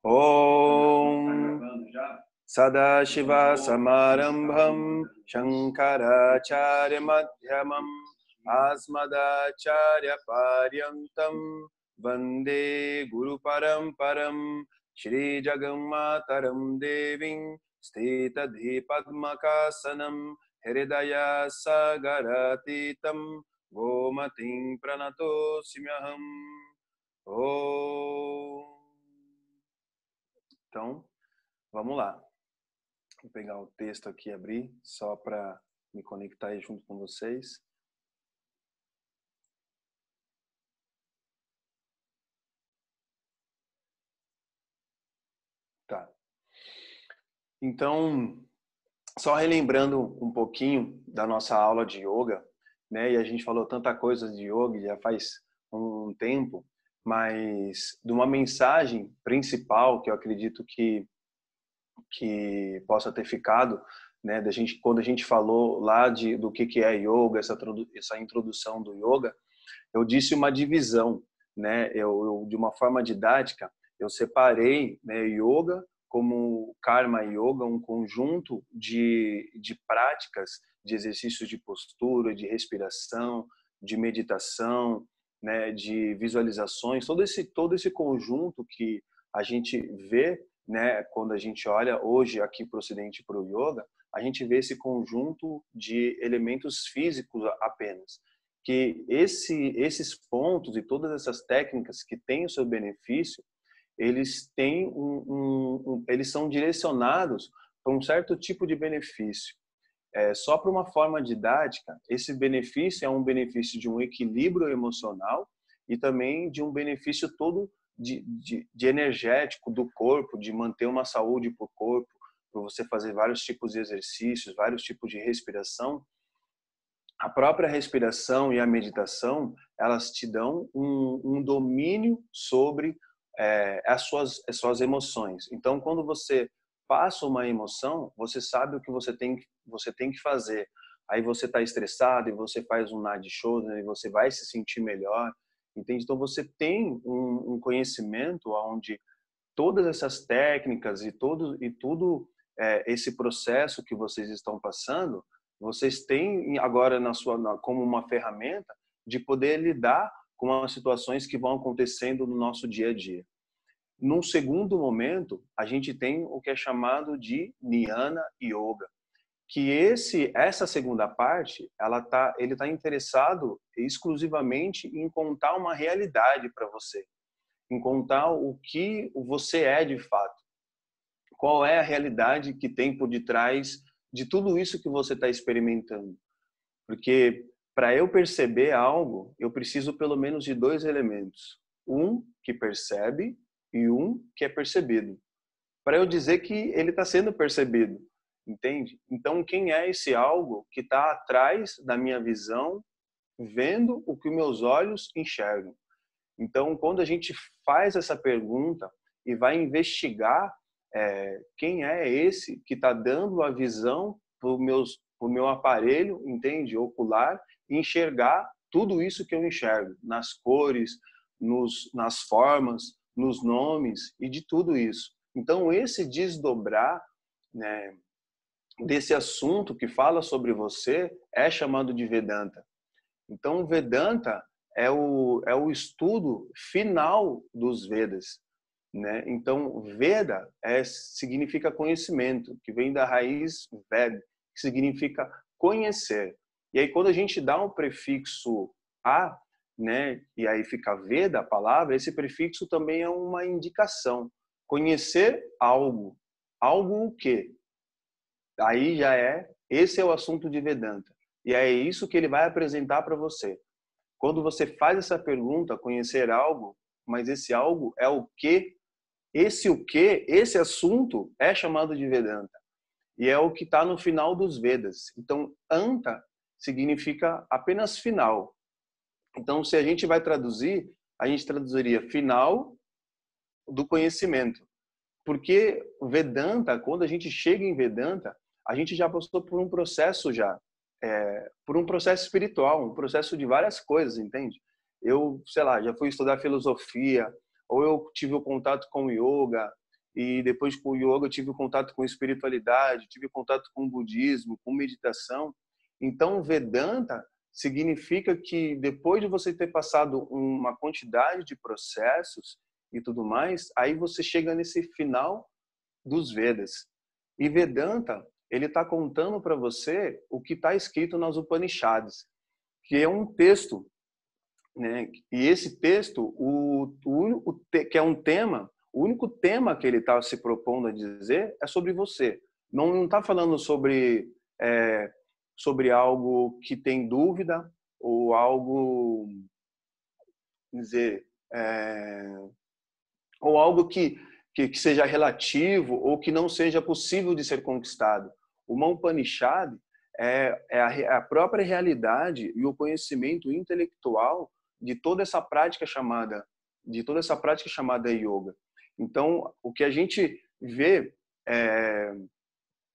Om Sadashiva Samarambham Shankaracharya Madhyamam Asmadacharya Paryantam Vande Guru Paramparam Shri Jaganmataram Devim Stita Padmakasanam Hridaya Sagaratitam Gomatim Pranatosimyaham. Então, vamos lá. Vou pegar o texto aqui e abrir, só para me conectar aí junto com vocês. Tá. Então, só relembrando um pouquinho da nossa aula de yoga, né? E a gente falou tanta coisa de yoga já faz um tempo, mas de uma mensagem principal que eu acredito que possa ter ficado, né, da gente, quando a gente falou lá do que é yoga, essa introdução do yoga, eu disse uma divisão, né, eu de uma forma didática, eu separei, né, yoga como karma yoga, um conjunto de práticas, de exercícios de postura, de respiração, de meditação, né, de visualizações, todo esse conjunto que a gente vê, né, quando a gente olha hoje aqui para o Ocidente, para o yoga, a gente vê esse conjunto de elementos físicos apenas. Que esses pontos e todas essas técnicas que têm o seu benefício, eles têm eles são direcionados para um certo tipo de benefício. Só para uma forma didática, esse benefício é um benefício de um equilíbrio emocional e também de um benefício todo de energético do corpo, de manter uma saúde para o corpo, para você fazer vários tipos de exercícios, vários tipos de respiração. A própria respiração e a meditação, elas te dão um domínio sobre as suas emoções. Então, quando você passa uma emoção, você sabe o que você tem que fazer. Aí você está estressado e você faz um Nadi Shodhana e você vai se sentir melhor, entende? Então, você tem um conhecimento onde todas essas técnicas e tudo esse processo que vocês estão passando, vocês têm agora como uma ferramenta de poder lidar com as situações que vão acontecendo no nosso dia a dia. Num segundo momento, a gente tem o que é chamado de Jnana Yoga, que essa segunda parte, ele tá interessado exclusivamente em contar uma realidade para você, em contar o que você é de fato. Qual é a realidade que tem por detrás de tudo isso que você está experimentando? Porque para eu perceber algo, eu preciso pelo menos de dois elementos. Um que percebe e um que é percebido. Para eu dizer que ele está sendo percebido, entende? Então, quem é esse algo que está atrás da minha visão, vendo o que meus olhos enxergam? Então, quando a gente faz essa pergunta e vai investigar quem é esse que está dando a visão para o meu aparelho, entende, ocular, enxergar tudo isso que eu enxergo, nas cores, nas formas, nos nomes e de tudo isso. Então, esse desdobrar, né, desse assunto que fala sobre você é chamado de Vedanta. Então, Vedanta é o estudo final dos Vedas, né? Então, Veda significa conhecimento, que vem da raiz Ved, que significa conhecer. E aí, quando a gente dá um prefixo a, né, e aí fica Veda, a palavra, esse prefixo também é uma indicação. Conhecer algo. Algo o quê? Aí esse é o assunto de Vedanta. E é isso que ele vai apresentar para você. Quando você faz essa pergunta, conhecer algo, mas esse algo é o quê? Esse o quê? Esse assunto é chamado de Vedanta. E é o que está no final dos Vedas. Então, Anta significa apenas final. Então, se a gente vai traduzir, a gente traduziria final do conhecimento. Porque Vedanta, quando a gente chega em Vedanta, a gente já passou por um processo por um processo espiritual, um processo de várias coisas, entende? Eu, sei lá, já fui estudar filosofia, ou eu tive o contato com o yoga, e depois com o yoga eu tive contato com espiritualidade, tive contato com o budismo, com meditação. Então, Vedanta significa que depois de você ter passado uma quantidade de processos e tudo mais, aí você chega nesse final dos Vedas. E Vedanta, ele está contando para você o que está escrito nas Upanishads, que é um texto, né? E esse texto, que é um tema, o único tema que ele está se propondo a dizer é sobre você. Não está falando sobre algo que tem dúvida ou algo, dizer, ou algo que seja relativo ou que não seja possível de ser conquistado. Uma Upanishad é a própria realidade e o conhecimento intelectual de toda essa prática chamada yoga. Então, o que a gente vê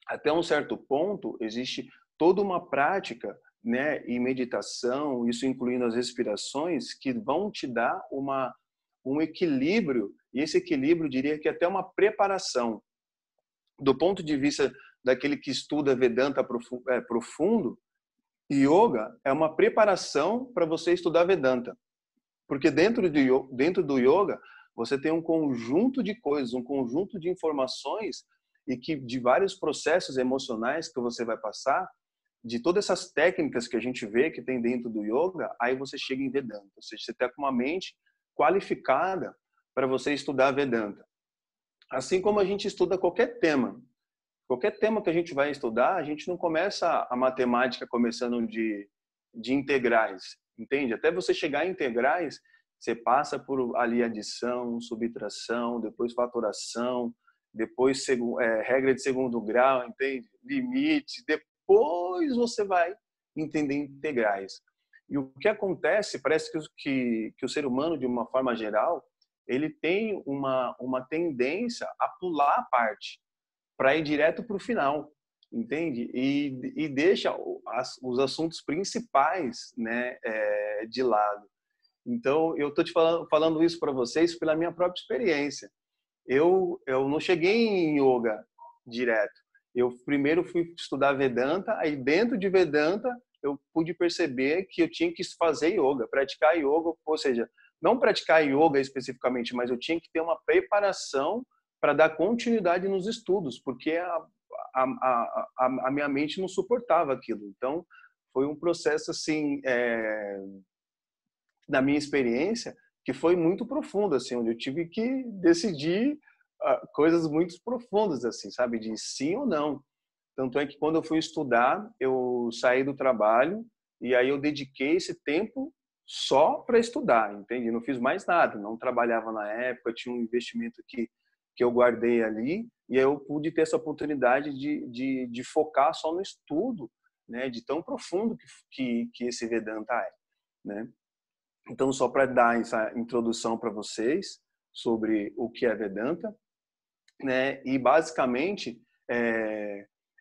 até um certo ponto, existe toda uma prática, né, e meditação, isso incluindo as respirações, que vão te dar um equilíbrio, e esse equilíbrio, diria que até uma preparação. Do ponto de vista daquele que estuda Vedanta profundo, yoga é uma preparação para você estudar Vedanta. Porque dentro do yoga, você tem um conjunto de coisas, um conjunto de informações e que de vários processos emocionais que você vai passar, de todas essas técnicas que a gente vê que tem dentro do yoga, aí você chega em Vedanta. Ou seja, você está com uma mente qualificada para você estudar Vedanta. Assim como a gente estuda qualquer tema. Qualquer tema que a gente vai estudar, a gente não começa a matemática começando de integrais, entende? Até você chegar em integrais, você passa por ali adição, subtração, depois fatoração, depois regra de segundo grau, entende? Limite, depois você vai entender integrais. E o que acontece, parece que o ser humano, de uma forma geral, ele tem uma tendência a pular a parte, para ir direto para o final, entende? E deixa os assuntos principais, né, de lado. Então, eu estou te falando isso para vocês pela minha própria experiência. Eu não cheguei em yoga direto. Eu primeiro fui estudar Vedanta, aí dentro de Vedanta eu pude perceber que eu tinha que fazer yoga, praticar yoga, ou seja, não praticar yoga especificamente, mas eu tinha que ter uma preparação para dar continuidade nos estudos, porque a minha mente não suportava aquilo. Então, foi um processo, assim, na minha experiência, que foi muito profundo, assim, onde eu tive que decidir coisas muito profundas, assim, sabe, de sim ou não. Tanto é que quando eu fui estudar, eu saí do trabalho e aí eu dediquei esse tempo só para estudar, entende? Não fiz mais nada, não trabalhava na época, tinha um investimento que eu guardei ali, e aí eu pude ter essa oportunidade de focar só no estudo, né, de tão profundo que esse Vedanta é, né? Então, só para dar essa introdução para vocês sobre o que é Vedanta, né, e basicamente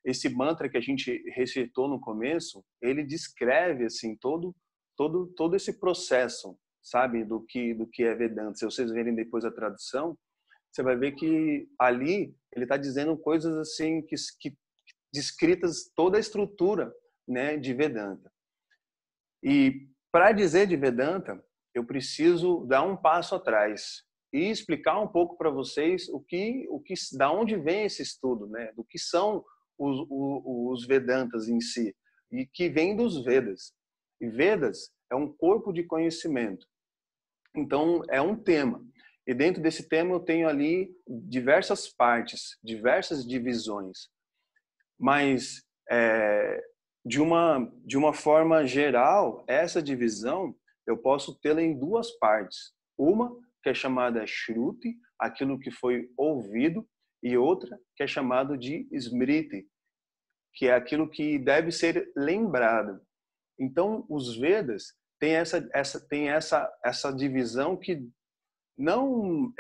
esse mantra que a gente recitou no começo, ele descreve assim todo esse processo, sabe, do que é Vedanta. Se vocês verem depois a tradução, você vai ver que ali ele está dizendo coisas assim que descritas toda a estrutura, né, de Vedanta. E para dizer de Vedanta, eu preciso dar um passo atrás e explicar um pouco para vocês da onde vem esse estudo, né, do que são os Vedantas em si, e que vem dos Vedas. E Vedas é um corpo de conhecimento. Então, é um tema. E dentro desse tema eu tenho ali diversas partes, diversas divisões. Mas, de uma forma geral, essa divisão eu posso tê-la em duas partes. Uma que é chamada Shruti, aquilo que foi ouvido, e outra que é chamado de Smriti, que é aquilo que deve ser lembrado. Então, os Vedas têm essa divisão que não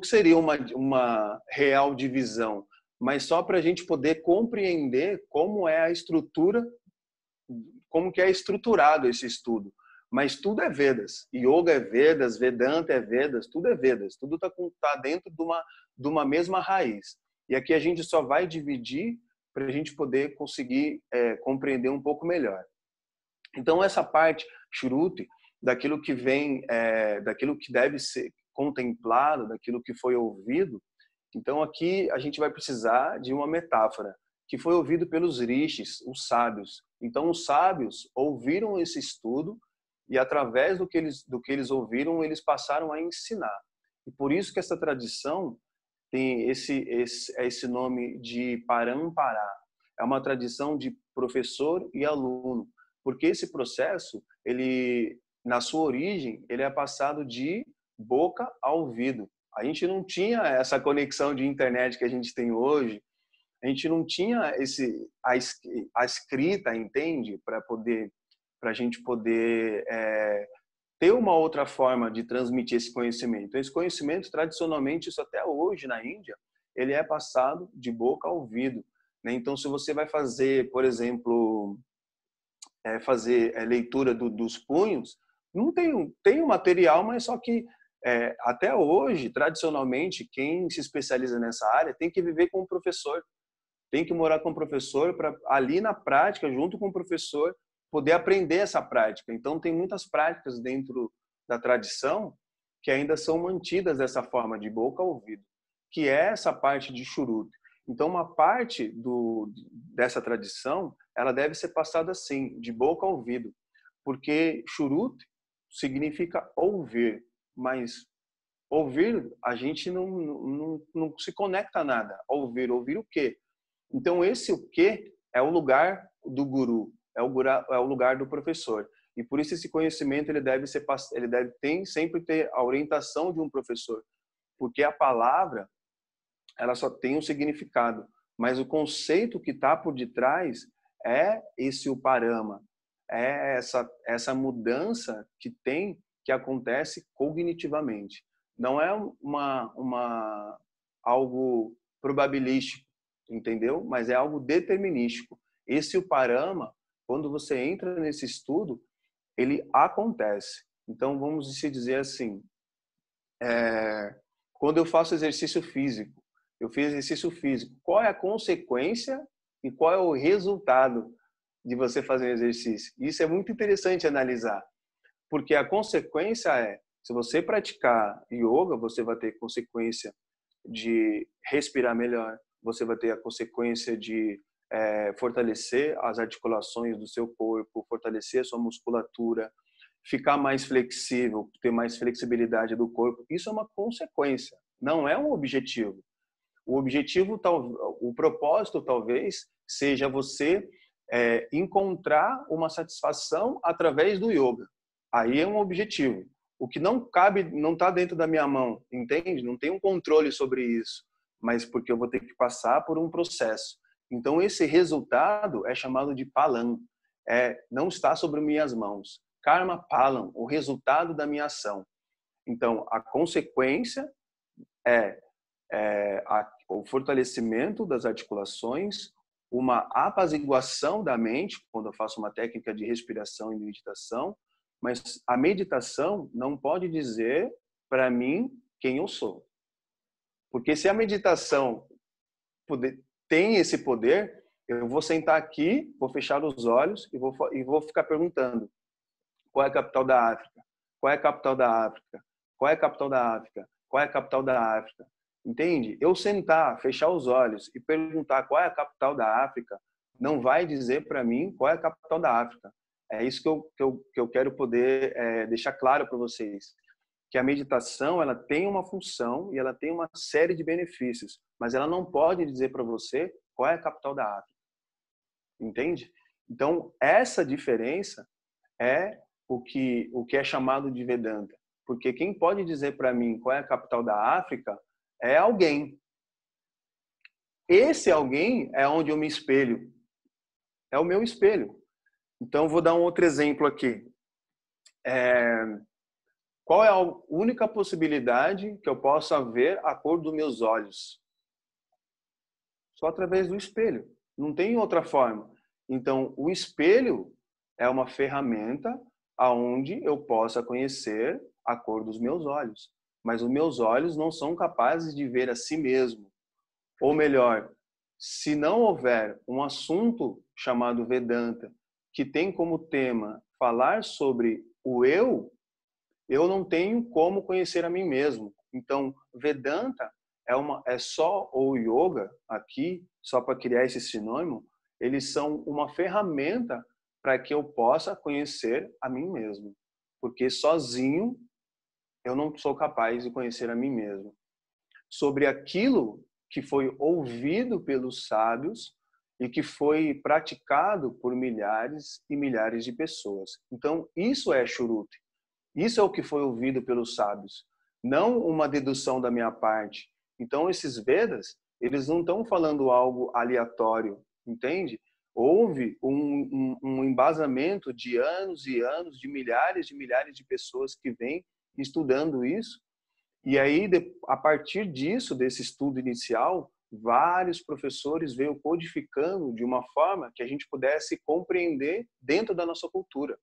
que seria uma real divisão, mas só para a gente poder compreender como é a estrutura, como que é estruturado esse estudo. mas tudo é Vedas. Yoga é Vedas, Vedanta é Vedas, tudo é Vedas. Tudo tá dentro de uma mesma raiz. E aqui a gente só vai dividir para a gente poder conseguir compreender um pouco melhor. Então, essa parte, Shruti, daquilo que vem, daquilo que deve ser contemplado, daquilo que foi ouvido, então aqui a gente vai precisar de uma metáfora, que foi ouvido pelos rishis, os sábios. Então, os sábios ouviram esse estudo e, através do que eles ouviram, eles passaram a ensinar. E por isso que essa tradição tem esse nome de Parampara. É uma tradição de professor e aluno, porque esse processo, ele, na sua origem, ele é passado de boca a ouvido. A gente não tinha essa conexão de internet que a gente tem hoje, a gente não tinha a escrita, entende? Para a gente poder ter uma outra forma de transmitir esse conhecimento. Esse conhecimento, tradicionalmente, isso até hoje na Índia, ele é passado de boca a ouvido, né? Então, se você vai fazer, por exemplo, fazer leitura dos punhos, não tem um material, mas só que até hoje, tradicionalmente, quem se especializa nessa área tem que viver com o professor, tem que morar com o professor para ali na prática, junto com o professor, poder aprender essa prática. Então, tem muitas práticas dentro da tradição que ainda são mantidas dessa forma, de boca a ouvido, que é essa parte de Shruti. Então, uma parte dessa tradição, ela deve ser passada assim, de boca a ouvido, porque Shruti significa ouvir, mas ouvir, a gente não se conecta a nada. Ouvir o quê? Então, esse o quê é o lugar do guru, é o lugar do professor. E por isso esse conhecimento ele deve sempre ter a orientação de um professor, porque a palavra ela só tem um significado, mas o conceito que está por detrás é esse uparama, é essa mudança que acontece cognitivamente. Não é algo probabilístico, entendeu? Mas é algo determinístico. Esse uparama, quando você entra nesse estudo, ele acontece. Então, vamos se dizer assim, quando eu faço exercício físico, eu fiz exercício físico, qual é a consequência e qual é o resultado de você fazer um exercício? Isso é muito interessante analisar, porque a consequência se você praticar yoga, você vai ter consequência de respirar melhor, você vai ter a consequência de fortalecer as articulações do seu corpo, fortalecer a sua musculatura, ficar mais flexível, ter mais flexibilidade do corpo. Isso é uma consequência, não é um objetivo. O objetivo, o propósito talvez seja você encontrar uma satisfação através do yoga. Aí é um objetivo. O que não cabe, não está dentro da minha mão, entende? Não tem um controle sobre isso, mas porque eu vou ter que passar por um processo. Então esse resultado é chamado de palam, não está sobre minhas mãos. Karma palam, o resultado da minha ação. Então a consequência é o fortalecimento das articulações, uma apaziguação da mente, quando eu faço uma técnica de respiração e meditação, mas a meditação não pode dizer para mim quem eu sou. Porque se a meditação tem esse poder, eu vou sentar aqui, vou fechar os olhos e vou ficar perguntando: qual é a capital da África? Qual é a capital da África? Qual é a capital da África? Qual é a capital da África? Entende? Eu sentar, fechar os olhos e perguntar qual é a capital da África, não vai dizer para mim qual é a capital da África. É isso que eu quero poder deixar claro para vocês. Que a meditação ela tem uma função e ela tem uma série de benefícios, mas ela não pode dizer para você qual é a capital da África. Entende? Então, essa diferença é o que é chamado de Vedanta. Porque quem pode dizer para mim qual é a capital da África é alguém. Esse alguém é onde eu me espelho. É o meu espelho. Então, vou dar um outro exemplo aqui. Qual é a única possibilidade que eu possa ver a cor dos meus olhos? Só através do espelho. Não tem outra forma. Então, o espelho é uma ferramenta aonde eu possa conhecer a cor dos meus olhos. Mas os meus olhos não são capazes de ver a si mesmo. Ou melhor, se não houver um assunto chamado Vedanta, que tem como tema falar sobre o eu não tenho como conhecer a mim mesmo. Então, Vedanta é só, ou yoga, aqui, só para criar esse sinônimo, eles são uma ferramenta para que eu possa conhecer a mim mesmo. Porque sozinho eu não sou capaz de conhecer a mim mesmo. Sobre aquilo que foi ouvido pelos sábios e que foi praticado por milhares e milhares de pessoas. Então, isso é Shruti. Isso é o que foi ouvido pelos sábios, não uma dedução da minha parte. Então, esses Vedas, eles não estão falando algo aleatório, entende? Houve um embasamento de anos e anos, de milhares de pessoas que vêm estudando isso. E aí, a partir disso, desse estudo inicial, vários professores veio codificando de uma forma que a gente pudesse compreender dentro da nossa cultura.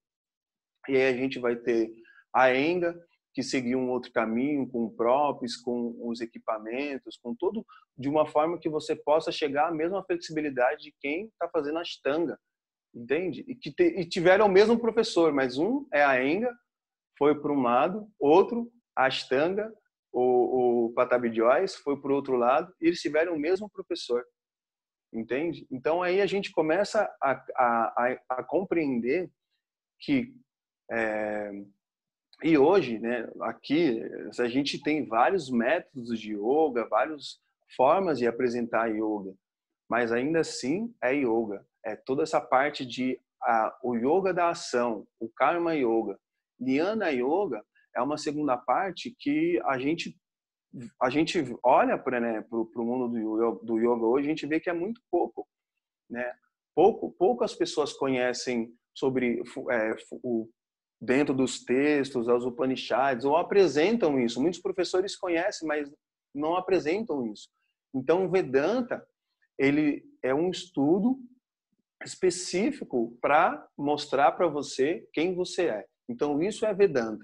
E aí a gente vai ter a Enga, que seguiu um outro caminho, com próprios, com os equipamentos, com tudo, de uma forma que você possa chegar à mesma flexibilidade de quem está fazendo a Ashtanga, entende? E tiveram o mesmo professor, mas um é a Enga, foi para um lado, outro, a Ashtanga, o Patabi Joyce, foi para o outro lado, e eles tiveram o mesmo professor, entende? Então aí a gente começa a compreender que e hoje, né, aqui a gente tem vários métodos de yoga, várias formas de apresentar yoga, mas ainda assim é yoga. É toda essa parte de o yoga da ação, o karma yoga. Jnana yoga é uma segunda parte que a gente olha para, né, o mundo do yoga hoje, a gente vê que é muito pouco, né? Poucas pessoas conhecem sobre dentro dos textos, as Upanishads, ou apresentam isso. Muitos professores conhecem, mas não apresentam isso. Então, o Vedanta, ele é um estudo específico para mostrar para você quem você é. Então, isso é Vedanta.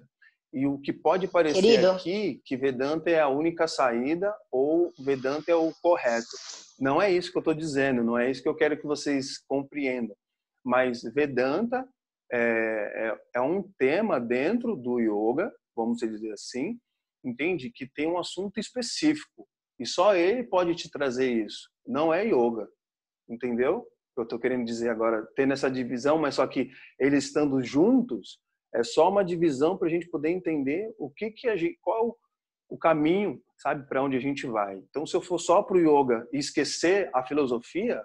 E o que pode parecer Querido, aqui que Vedanta é a única saída ou Vedanta é o correto. Não é isso que eu estou dizendo, não é isso que eu quero que vocês compreendam. Mas Vedanta é um tema dentro do yoga, vamos dizer assim, entende? Que tem um assunto específico. E só ele pode te trazer isso. Não é yoga, entendeu? Eu estou querendo dizer agora, tendo essa divisão, mas só que eles estando juntos, é só uma divisão para a gente poder entender qual o caminho, sabe, para onde a gente vai. Então, se eu for só para o yoga e esquecer a filosofia,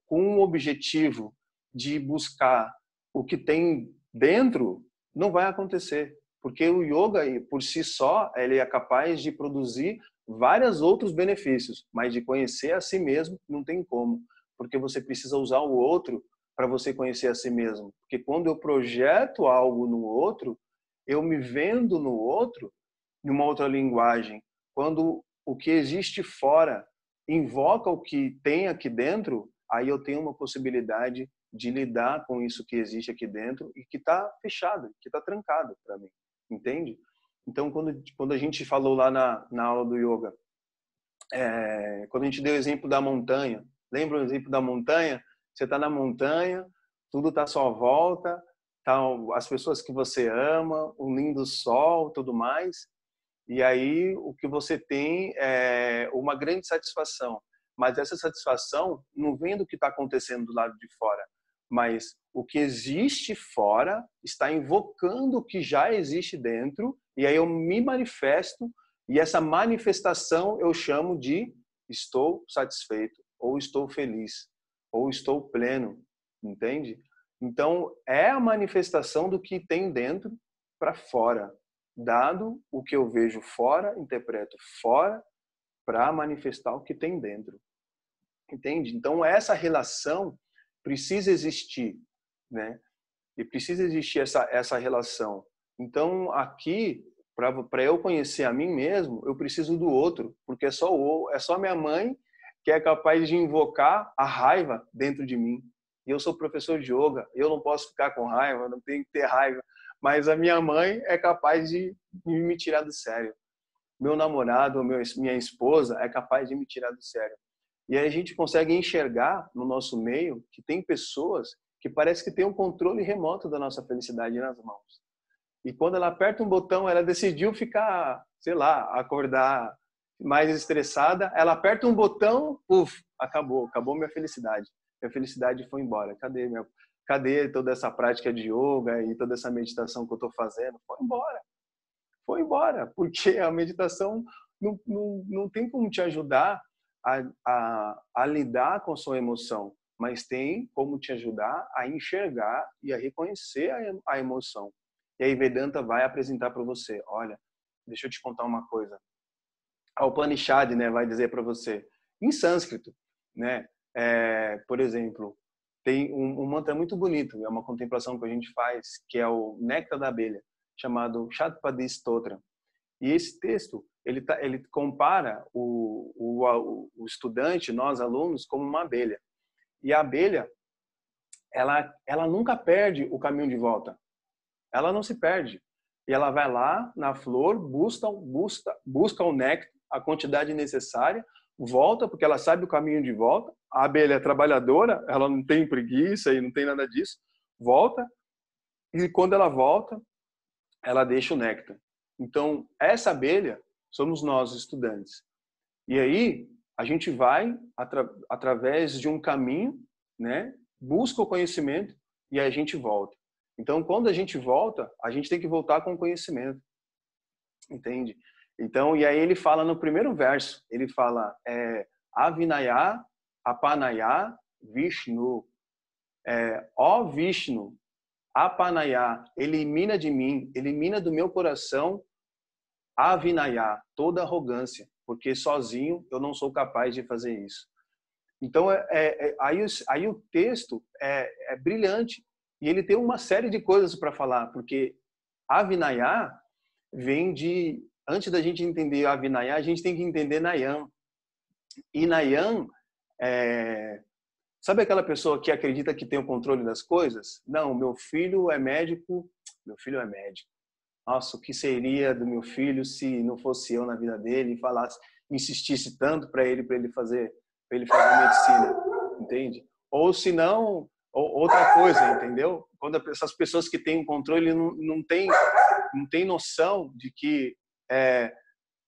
com o objetivo de buscar o que tem dentro, não vai acontecer. Porque o yoga, por si só, ele é capaz de produzir vários outros benefícios, mas de conhecer a si mesmo não tem como. Porque você precisa usar o outro para você conhecer a si mesmo. Porque quando eu projeto algo no outro, eu me vendo no outro, em uma outra linguagem. Quando o que existe fora invoca o que tem aqui dentro, aí eu tenho uma possibilidade de lidar com isso que existe aqui dentro e que está fechado, que está trancado para mim, entende? Então, quando a gente falou lá na aula do yoga, quando a gente deu o exemplo da montanha, lembra o exemplo da montanha? Você está na montanha, tudo está à sua volta, tá as pessoas que você ama, um lindo sol, tudo mais, e aí o que você tem é uma grande satisfação. Mas essa satisfação não vem do que está acontecendo do lado de fora, mas o que existe fora está invocando o que já existe dentro, e aí eu me manifesto, e essa manifestação eu chamo de estou satisfeito, ou estou feliz, ou estou pleno, entende? Então, é a manifestação do que tem dentro para fora. Dado o que eu vejo fora, interpreto fora para manifestar o que tem dentro. Entende? Então, essa relação precisa existir, né? E precisa existir essa relação. Então, aqui, para eu conhecer a mim mesmo, eu preciso do outro, porque é só minha mãe que é capaz de invocar a raiva dentro de mim. e eu sou professor de yoga, eu não posso ficar com raiva, não tenho que ter raiva, mas a minha mãe é capaz de me tirar do sério. Meu namorado, minha esposa é capaz de me tirar do sério. E aí a gente consegue enxergar no nosso meio que tem pessoas que parece que têm um controle remoto da nossa felicidade nas mãos. E quando ela aperta um botão, ela decidiu ficar, sei lá, acordar mais estressada, ela aperta um botão, acabou minha felicidade. Minha felicidade foi embora. Cadê toda essa prática de yoga e toda essa meditação que eu estou fazendo? Foi embora, porque a meditação não tem como te ajudar a lidar com a sua emoção, mas tem como te ajudar a enxergar e a reconhecer a emoção. E aí Vedanta vai apresentar para você, olha, deixa eu te contar uma coisa. A Upanishad, né, vai dizer para você, em sânscrito, né, por exemplo, tem um mantra muito bonito, é uma contemplação que a gente faz, que é o Néctar da Abelha, chamado Shatpadi Stotra. E esse texto, ele compara o estudante, nós alunos, como uma abelha. E a abelha, ela nunca perde o caminho de volta. Ela não se perde. E ela vai lá na flor, busca o néctar, a quantidade necessária, volta, porque ela sabe o caminho de volta. A abelha é trabalhadora, ela não tem preguiça e não tem nada disso. Volta, e quando ela volta, ela deixa o néctar. Então, essa abelha somos nós, estudantes. E aí, a gente vai, através de um caminho, né, busca o conhecimento e a gente volta. Então, quando a gente volta, a gente tem que voltar com o conhecimento. Entende? Então, e aí ele fala no primeiro verso, ele fala Avinaya, Apanaya, Vishnu. Ó Vishnu, Apanaya, elimina de mim, elimina do meu coração Avinaya, toda arrogância, porque sozinho eu não sou capaz de fazer isso. Então, aí o texto é brilhante e ele tem uma série de coisas para falar, porque Avinaya vem de... Antes da gente entender Avinaya, a gente tem que entender Nayam. E Nayam, sabe aquela pessoa que acredita que tem o controle das coisas? Não, meu filho é médico, meu filho é médico. Nossa, o que seria do meu filho se não fosse eu na vida dele e falasse, insistisse tanto para ele fazer medicina, entende? Ou se não, outra coisa, entendeu? Quando essas pessoas que têm um controle não tem noção de que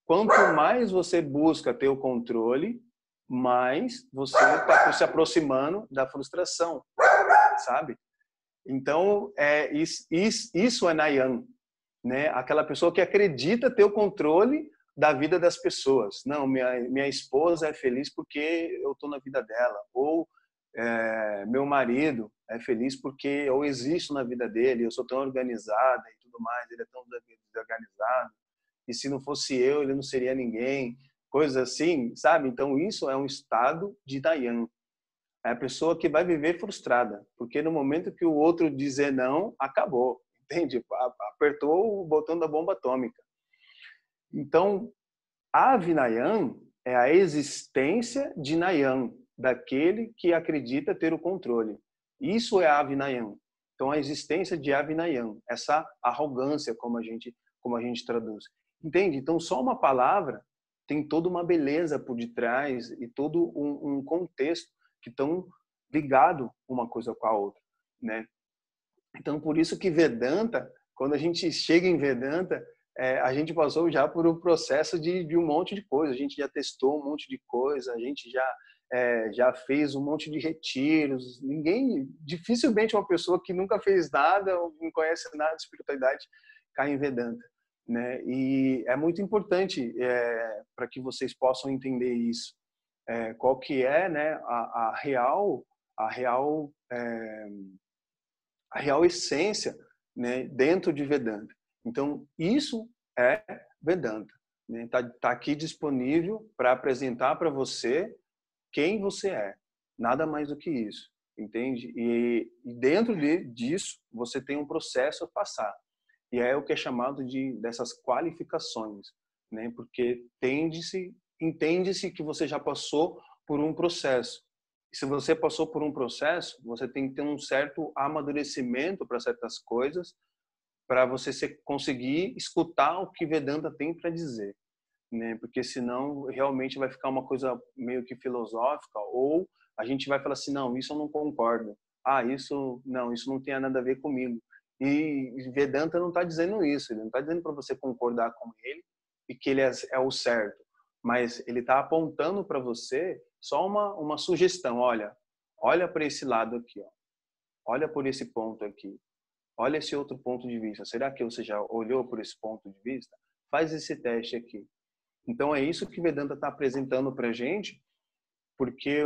quanto mais você busca ter o controle, mais você está se aproximando da frustração, sabe? Então, isso é Nayam, né? Aquela pessoa que acredita ter o controle da vida das pessoas. Não, minha esposa é feliz porque eu estou na vida dela. Ou meu marido é feliz porque eu existo na vida dele, eu sou tão organizada e tudo mais, ele é tão desorganizado. E se não fosse eu, ele não seria ninguém. Coisas assim, sabe? Então, isso é um estado de Nayam. É a pessoa que vai viver frustrada, porque no momento que o outro dizer não, acabou. Entende? Apertou o botão da bomba atômica. Então, Avinayam é a existência de Nayam, daquele que acredita ter o controle. Isso é Avinayam. Então, a existência de Avinayam, essa arrogância, como a gente traduz. Entende? Então, só uma palavra tem toda uma beleza por detrás e todo um contexto que estão ligados uma coisa com a outra, né? Então, por isso que Vedanta, quando a gente chega em Vedanta, a gente passou já por um processo de um monte de coisa. A gente já testou um monte de coisa, a gente já fez um monte de retiros. Dificilmente uma pessoa que nunca fez nada ou não conhece nada de espiritualidade cai em Vedanta, né? E é muito importante para que vocês possam entender isso. Qual que é, né, a real essência, né, dentro de Vedanta. Então, isso é Vedanta. Né? Tá aqui disponível para apresentar para você quem você é. Nada mais do que isso. Entende? E dentro disso, você tem um processo a passar. E é o que é chamado dessas qualificações. Né? Porque entende-se que você já passou por um processo. Se você passou por um processo, você tem que ter um certo amadurecimento para certas coisas, para você conseguir escutar o que Vedanta tem para dizer, né? Porque senão realmente vai ficar uma coisa meio que filosófica, ou a gente vai falar assim, não, isso eu não concordo. Ah, isso não tem nada a ver comigo. E Vedanta não está dizendo isso, ele não está dizendo para você concordar com ele e que ele é o certo, mas ele está apontando para você só uma sugestão, olha para esse lado aqui, ó. Olha por esse ponto aqui. Olha esse outro ponto de vista. Será que você já olhou por esse ponto de vista? Faz esse teste aqui. Então é isso que Vedanta está apresentando para a gente, porque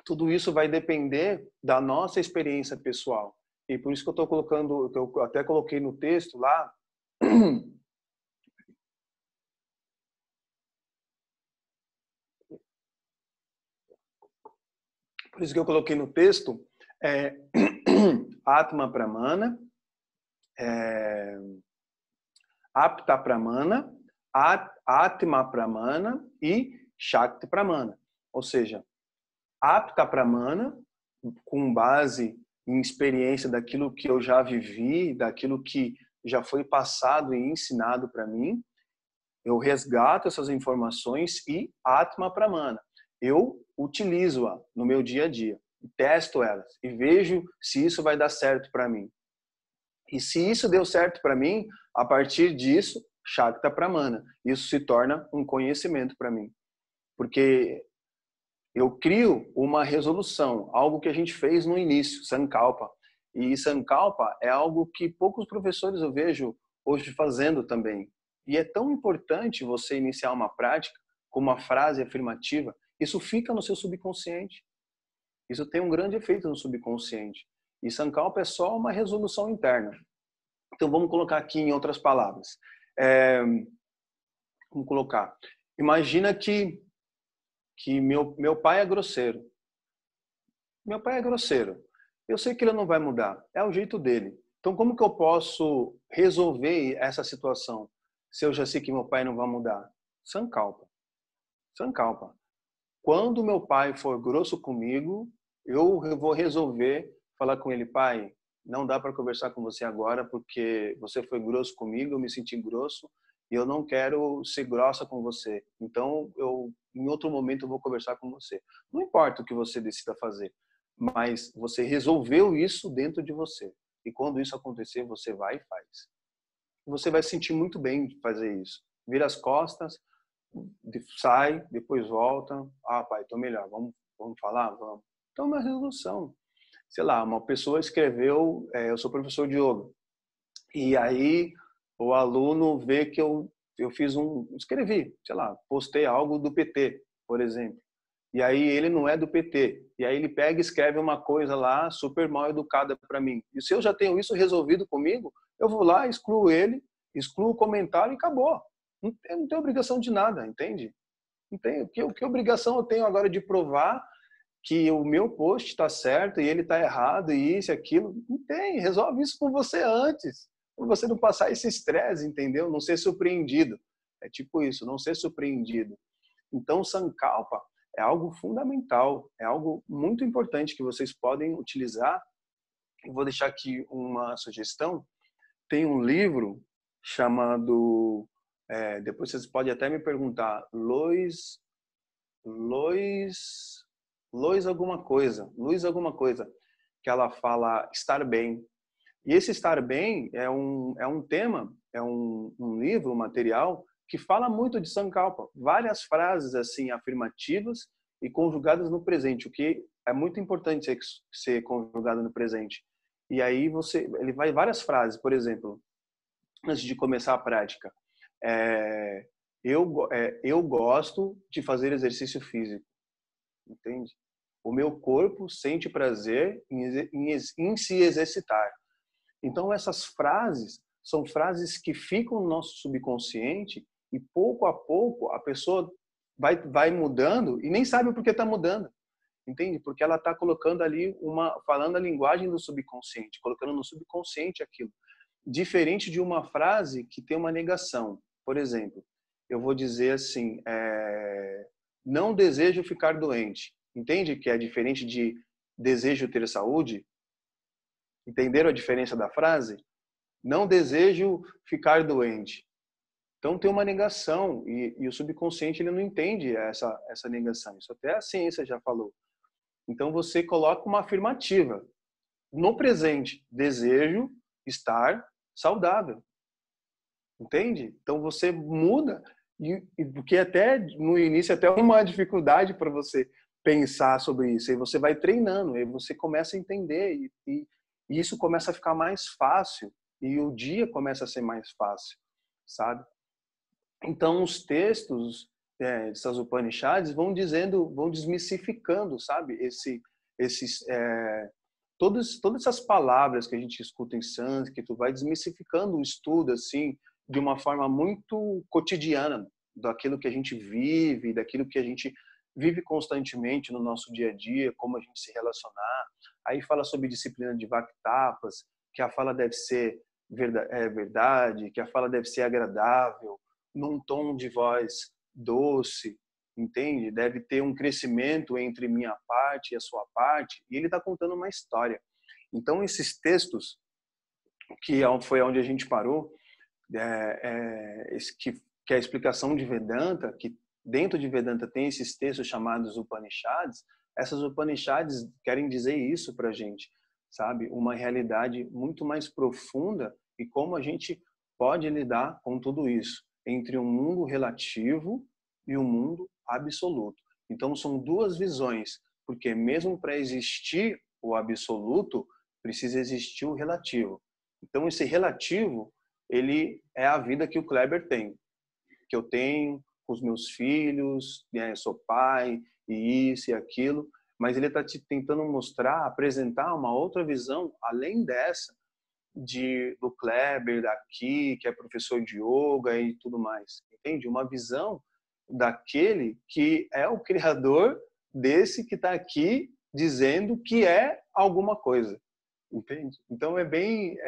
tudo isso vai depender da nossa experiência pessoal. E por isso que eu estou colocando, que eu até coloquei no texto lá, por isso que eu coloquei no texto, Atma Pramana, Apta Pramana, Atma Pramana e Shakti Pramana. Ou seja, Apta Pramana, com base em experiência daquilo que eu já vivi, daquilo que já foi passado e ensinado para mim, eu resgato essas informações e Atma Pramana. Eu utilizo-a no meu dia a dia, testo elas e vejo se isso vai dar certo para mim. E se isso deu certo para mim, a partir disso, Shakta Pramana. Isso se torna um conhecimento para mim. Porque eu crio uma resolução, algo que a gente fez no início, Sankalpa. E Sankalpa é algo que poucos professores eu vejo hoje fazendo também. E é tão importante você iniciar uma prática com uma frase afirmativa. Isso fica no seu subconsciente. Isso tem um grande efeito no subconsciente. E Sankalpa é só uma resolução interna. Então vamos colocar aqui em outras palavras. Vamos colocar. Imagina que meu pai é grosseiro. Meu pai é grosseiro. Eu sei que ele não vai mudar. É o jeito dele. Então, como que eu posso resolver essa situação se eu já sei que meu pai não vai mudar? Sankalpa. Sankalpa. Quando meu pai for grosso comigo, eu vou resolver falar com ele, pai, não dá para conversar com você agora porque você foi grosso comigo, eu me senti grosso e eu não quero ser grossa com você. Então, em outro momento eu vou conversar com você. Não importa o que você decida fazer, mas você resolveu isso dentro de você. E quando isso acontecer, você vai e faz. Você vai se sentir muito bem de fazer isso. Vira as costas, sai, depois volta. Ah, pai, tô melhor. Vamos falar? Vamos. Então, é uma resolução. Sei lá, uma pessoa escreveu, eu sou professor de yoga. E aí o aluno vê que eu escrevi, sei lá, postei algo do PT, por exemplo. E aí ele não é do PT. E aí ele pega e escreve uma coisa lá super mal educada para mim. E se eu já tenho isso resolvido comigo, eu vou lá, excluo ele, excluo o comentário e acabou. Não tem obrigação de nada, entende? Não tem. Que obrigação eu tenho agora de provar que o meu post está certo e ele está errado e isso e aquilo? Não tem. Resolve isso com você antes. Para você não passar esse estresse, entendeu? Não ser surpreendido. É tipo isso, não ser surpreendido. Então, Sankalpa é algo fundamental, é algo muito importante que vocês podem utilizar. Eu vou deixar aqui uma sugestão. Tem um livro chamado, depois vocês podem até me perguntar, Lois alguma coisa, que ela fala estar bem. E esse estar bem é um tema, é um livro, um material que fala muito de Sankalpa. Várias frases assim afirmativas e conjugadas no presente, o que é muito importante ser conjugado no presente. E aí ele vai várias frases, por exemplo, antes de começar a prática. Eu gosto de fazer exercício físico, entende? O meu corpo sente prazer em se exercitar. Então, essas frases são frases que ficam no nosso subconsciente e, pouco a pouco, a pessoa vai mudando e nem sabe por que está mudando. Entende? Porque ela está colocando ali, falando a linguagem do subconsciente, colocando no subconsciente aquilo. Diferente de uma frase que tem uma negação. Por exemplo, eu vou dizer assim, não desejo ficar doente. Entende que é diferente de desejo ter saúde? Entenderam a diferença da frase? Não desejo ficar doente. Então tem uma negação e o subconsciente ele não entende essa negação. Isso até a ciência já falou. Então você coloca uma afirmativa no presente. Desejo estar saudável. Entende? Então você muda e porque até no início até uma dificuldade para você pensar sobre isso. E você vai treinando, e você começa a entender e isso começa a ficar mais fácil e o dia começa a ser mais fácil, sabe? Então os textos dessas Upanishads vão dizendo, vão desmistificando, sabe? Todas essas palavras que a gente escuta em sânscrito, vai desmistificando o estudo assim de uma forma muito cotidiana daquilo que a gente vive, daquilo que a gente vive constantemente no nosso dia a dia, como a gente se relacionar. Aí fala sobre disciplina de Vaktapas, que a fala deve ser verdade, que a fala deve ser agradável, num tom de voz doce, entende? Deve ter um crescimento entre minha parte e a sua parte, e ele está contando uma história. Então, esses textos, que foi onde a gente parou, que é a explicação de Vedanta, que dentro de Vedanta tem esses textos chamados Upanishads, essas Upanishads querem dizer isso para a gente, sabe? Uma realidade muito mais profunda e como a gente pode lidar com tudo isso, entre um mundo relativo e um mundo absoluto. Então, são duas visões, porque mesmo para existir o absoluto, precisa existir o relativo. Então, esse relativo, ele é a vida que o Kleber tem, que eu tenho com os meus filhos, né? Eu sou pai, e isso e aquilo, mas ele está tentando mostrar, apresentar uma outra visão, além dessa, do Kleber daqui, que é professor de yoga e tudo mais, entende? Uma visão daquele que é o criador desse que está aqui dizendo que é alguma coisa, entende? Então é bem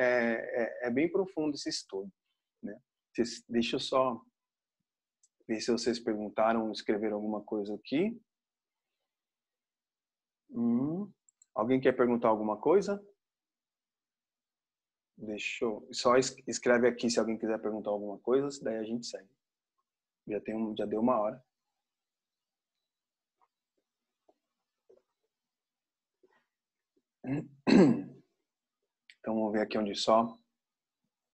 profundo esse estudo, né? Deixa eu só ver se vocês perguntaram, escreveram alguma coisa aqui. Alguém quer perguntar alguma coisa? Deixa eu... Só escreve aqui se alguém quiser perguntar alguma coisa, daí a gente segue. Já deu uma hora. Então vamos ver aqui onde só